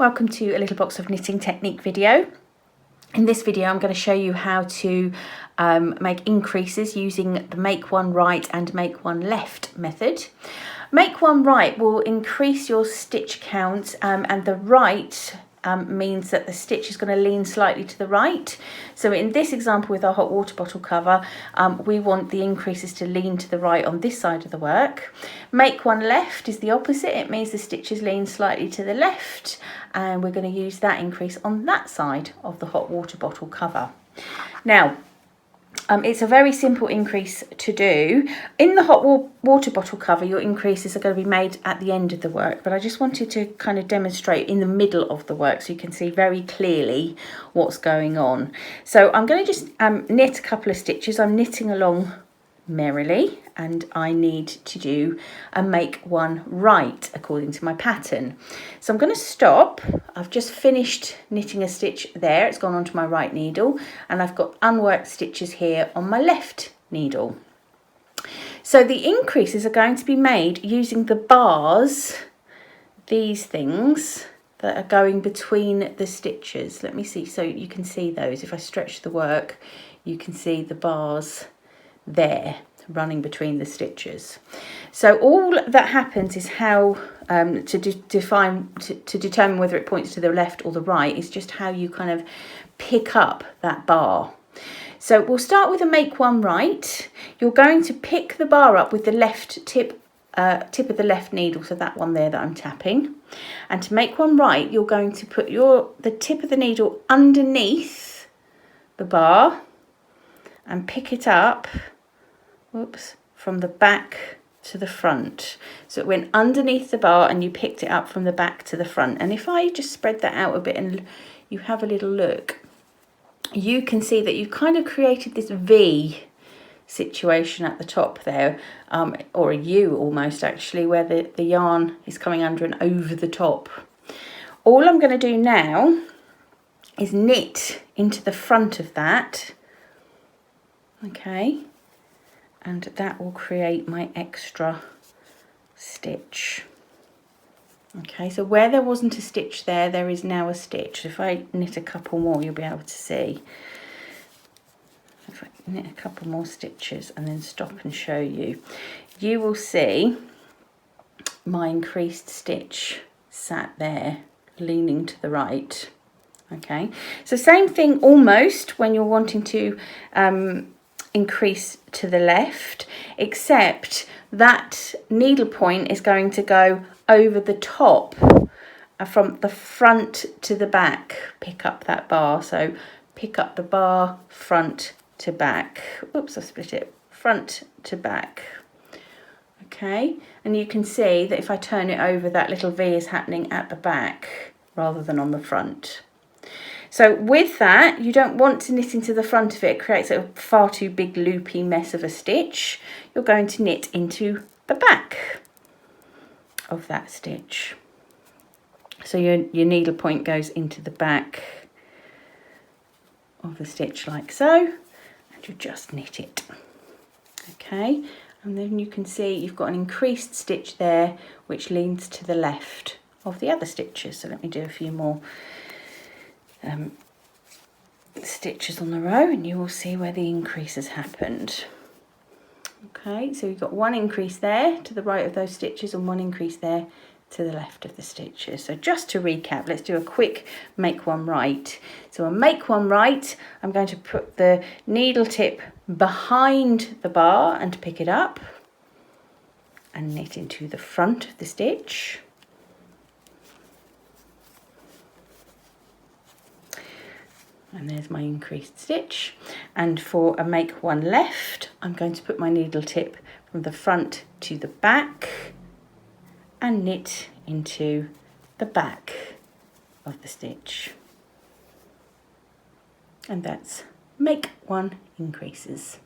Welcome to a little box of knitting technique video. In this video I'm going to show you how to make increases using the make one right and make one left method. Make one right will increase your stitch count and the right means that the stitch is going to lean slightly to the right. So in this example with our hot water bottle cover, we want the increases to lean to the right on this side of the work. Make one left is the opposite. It means the stitches lean slightly to the left, and we're going to use that increase on that side of the hot water bottle cover. Now, it's a very simple increase to do. In the hot water bottle cover, your increases are going to be made at the end of the work, but I just wanted to kind of demonstrate in the middle of the work so you can see very clearly what's going on. So I'm going to just knit a couple of stitches. I'm knitting along merrily, and I need to do a make one right according to my pattern. So I'm going to stop. I've just finished knitting a stitch there. It's gone onto my right needle, and I've got unworked stitches here on my left needle. So the increases are going to be made using the bars, these things that are going between the stitches. Let me see, so you can see those. If I stretch the work, you can see the bars there running between the stitches. So all that happens is how to determine whether it points to the left or the right is just how you kind of pick up that bar. So we'll start with a make one right. You're going to pick the bar up with the left tip of the left needle, so that one there that I'm tapping. And to make one right, you're going to put the tip of the needle underneath the bar and pick it up, from the back to the front. So it went underneath the bar and you picked it up from the back to the front. And if I just spread that out a bit and you have a little look, you can see that you've kind of created this V situation at the top there, or a U almost actually, where the yarn is coming under and over the top. All I'm going to do now is knit into the front of that. Okay, and that will create my extra stitch. Okay, so where there wasn't a stitch there is now a stitch. If I knit a couple more, you'll be able to see. If I knit a couple more stitches and then stop and show you, you will see my increased stitch sat there leaning to the right. Okay, so same thing almost when you're wanting to increase to the left, except that needle point is going to go over the top from the front to the back. Pick up that bar, so pick up the bar front to back. Oops, I split it. Front to back. Okay, and you can see that if I turn it over, that little V is happening at the back rather than on the front. So with that, you don't want to knit into the front of it. It creates a far too big loopy mess of a stitch. You're going to knit into the back of that stitch. So your needle point goes into the back of the stitch like so, and you just knit it. Okay, and then you can see you've got an increased stitch there which leans to the left of the other stitches. So let me do a few more stitches on the row and you will see where the increase has happened. Okay, so you've got one increase there to the right of those stitches and one increase there to the left of the stitches. So just to recap, let's do a quick make one right. So a make one right, I'm going to put the needle tip behind the bar and pick it up and knit into the front of the stitch. And there's my increased stitch. And for a make one left, I'm going to put my needle tip from the front to the back and knit into the back of the stitch. And that's make one increases.